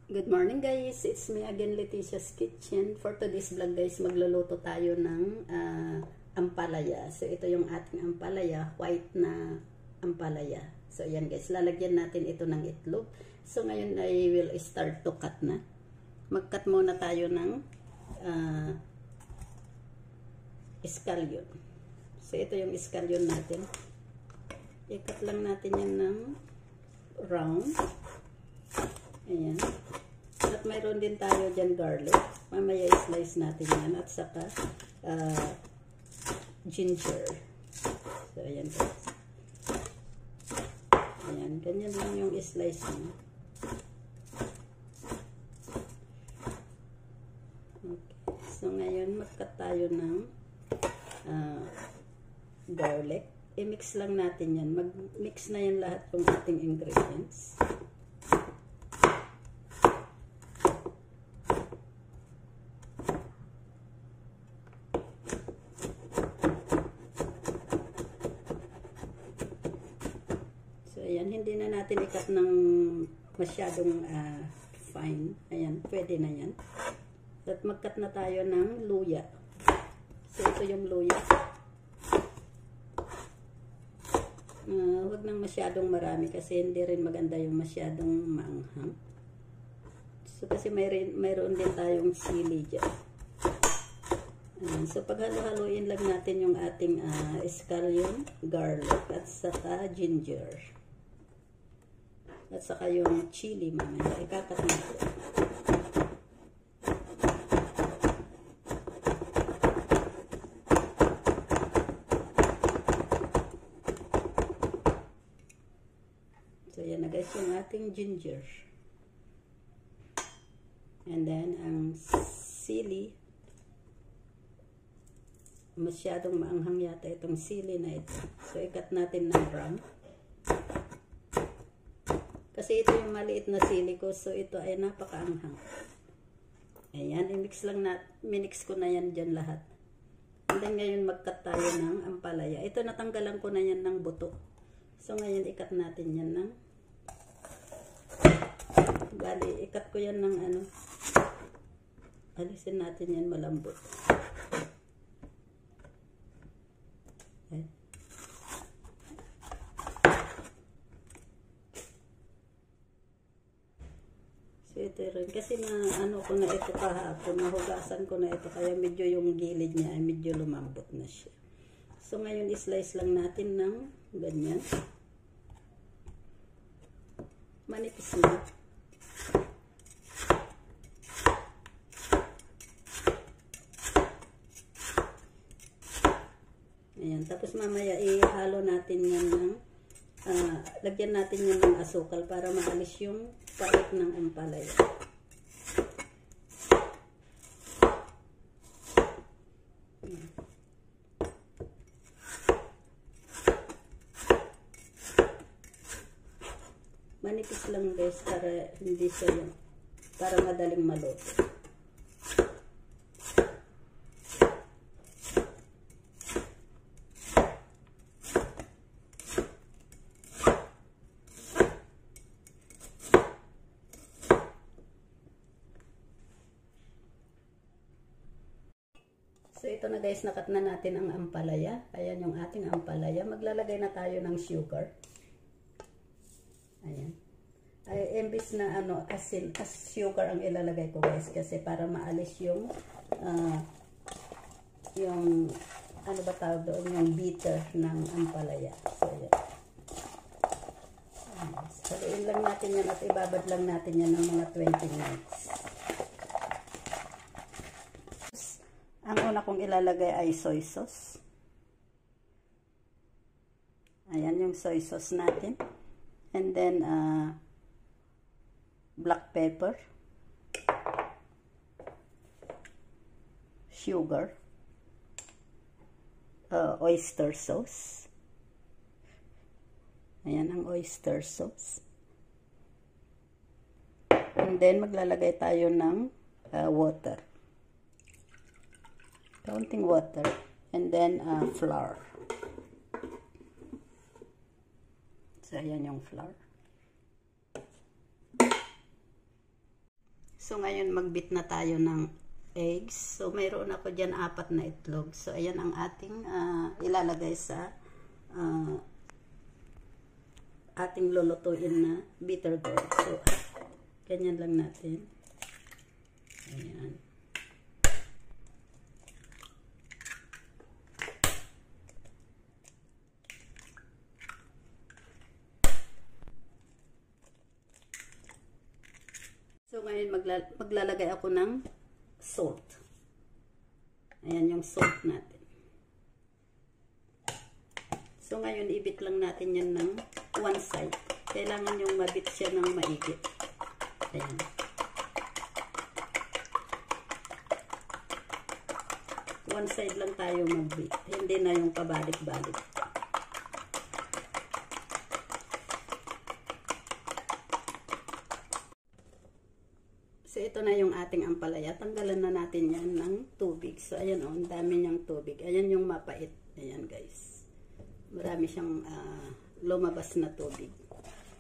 Good morning guys, it's me again, Leticia's Kitchen. For today's vlog guys, magluluto tayo ng ampalaya. So ito yung ating ampalaya, white na ampalaya. So ayan guys, lalagyan natin ito ng itlog. So ngayon I will start to cut na. Mag-cut muna tayo ng scallion. So ito yung scallion natin. I-cut lang natin yan ng round. Ayan. At mayroon din tayo dyan garlic. Mamaya i-slice natin yan. At saka ginger. So, ayan guys. Ayan. Ganyan lang yung i-slice nyo. Okay. So, ngayon mag-cut tayo ng garlic. I-mix lang natin yan. Mag-mix na yan lahat ng ating ingredients. Ayan, hindi na natin ikat ng masyadong fine. Ayan, pwede na yan. At mag-cut na tayo ng luya. So, ito yung luya. Huwag nang masyadong marami kasi hindi rin maganda yung masyadong maanghang. So, kasi mayroon din tayong sili dyan. Ayan, so, paghalo-haluin lang natin yung ating scallion, garlic, at saka ginger. At saka yung chili mamaya. Ikakat natin. So, yan na guys yung ating ginger. And then, ang sili. Masyadong maanghang yata itong sili na ito. So, ikat natin ng brown. Kasi ito yung maliit na sili ko. So, ito ay napakaanghang. Ayan. Minix ko na yan dyan lahat. And then, ngayon mag-cut tayo ng ampalaya. Ito, natanggalan ko na yan ng buto. So, ngayon, ikat natin yan ng bali, ikat ko yan ng alisin natin yan malambot. Okay. Ito rin. Kasi ko na ito kahapon, nahugasan ko na ito, kaya medyo yung gilid niya ay medyo lumambot na siya. So, ngayon islice lang natin ng ganyan. Manipis na. Ayan. Tapos mamaya ihalo natin yan ng lagyan natin yan ng asukal para maalis yung pait ng ampalaya. Manipis lang guys para hindi siya yung para madaling maluto. So, ito na guys, nakat na natin ang ampalaya. Ayan yung ating ampalaya. Maglalagay na tayo ng sugar. Ayan. Ay, imbis na asin, sugar ang ilalagay ko guys. Kasi para maalis yung, ano ba tawag doon? Yung bitter ng ampalaya. So, ayan. Haluin lang natin yan at ibabad lang natin yan ng mga 20 minutes. Ang una kong ilalagay ay soy sauce. Ayan yung soy sauce natin. And then, black pepper. Sugar. Oyster sauce. Ayan ang oyster sauce. And then, maglalagay tayo ng water. Counting water, and then flour. So, ayan yung flour. So, ngayon magbit na tayo ng eggs. So, mayroon ako dyan 4 na itlog. So, ayan ang ating ilalagay sa ating lulutuin na bitter gourd. So, ganyan lang natin. Ayan. So, ngayon maglalagay ako ng salt. Ayan yung salt natin. So, ngayon ibit lang natin yan ng one side. Kailangan yung mabit siya ng maigi. Ayan. One side lang tayo magbit. Hindi na yung pabalik-balik. So, ito na yung ating ampalaya. Tanggalan na natin yan ng tubig. So, ayan o, ang dami niyang tubig. Ayan yung mapait. Ayan guys. Marami siyang lumabas na tubig.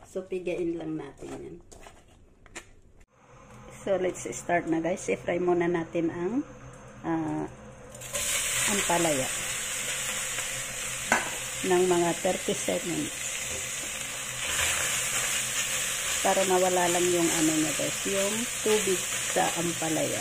So, pigain lang natin yan. So, let's start na guys. I-fry muna natin ang ampalaya ng mga 30 seconds. Para mawala lang yung ano niya guys, yung tubig sa ampalaya.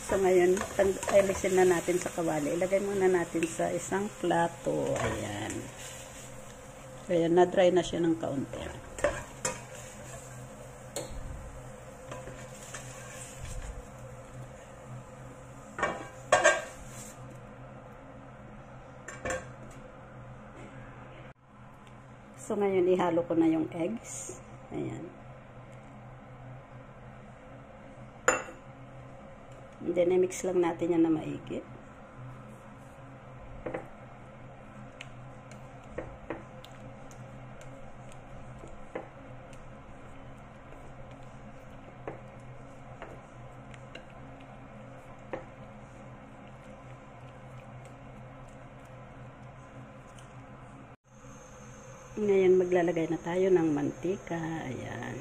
So ngayon, alisin na natin sa kawali. Ilagay muna natin sa isang plato. Ayan. Ayan, na-dry na siya ng kaunti. So, ngayon, ihalo ko na yung eggs. Ayan. And then, i-mix lang natin yan na maigi. Ngayon, maglalagay na tayo ng mantika. Ayan.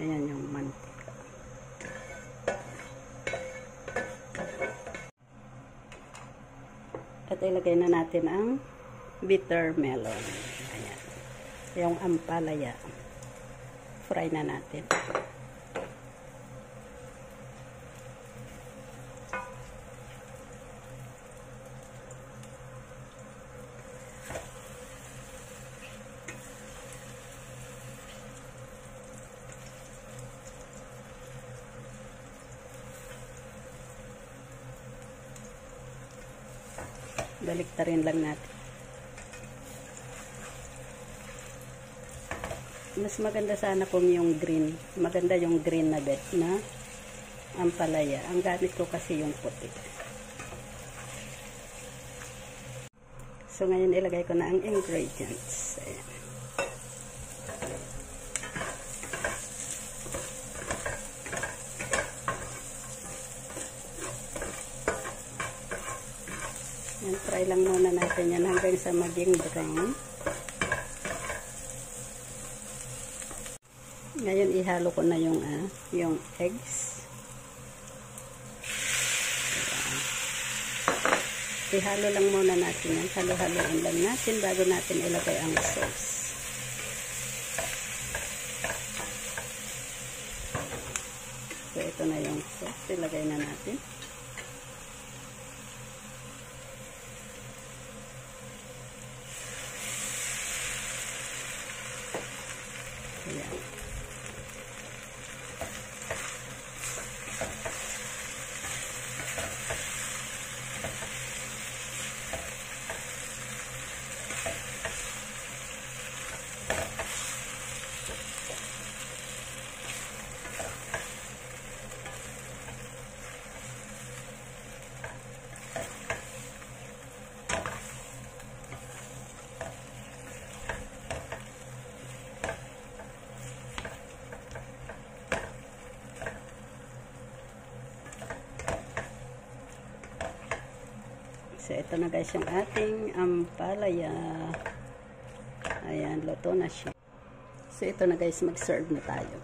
Ayan yung mantika. At ilagay na natin ang bitter melon. Ayan. Yung ampalaya. Fry na natin. Baliktarin lang natin. Mas maganda sana kung yung green. Maganda yung green na bet na ampalaya. Ang gamit ko kasi yung puti. So ngayon ilagay ko na ang ingredients. Ayan. Try lang muna natin yan hanggang sa maging brown. Ngayon ihalo ko na yung eggs. Ayan. Ihalo lang muna natin yan. Halo-haloin lang natin bago natin ilagay ang sauce. So ito na yung sauce. Ilagay na natin. Ayan. So, ito na guys yung ating ampalaya. Ayan, luto na siya. So, ito na guys, mag-serve na tayo.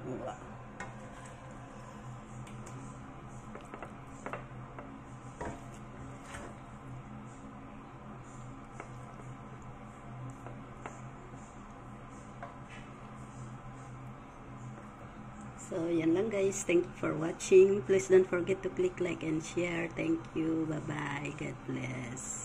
Wow. So, yan lang guys. Thank you for watching. Please don't forget to click like and share. Thank you. Bye-bye. God bless.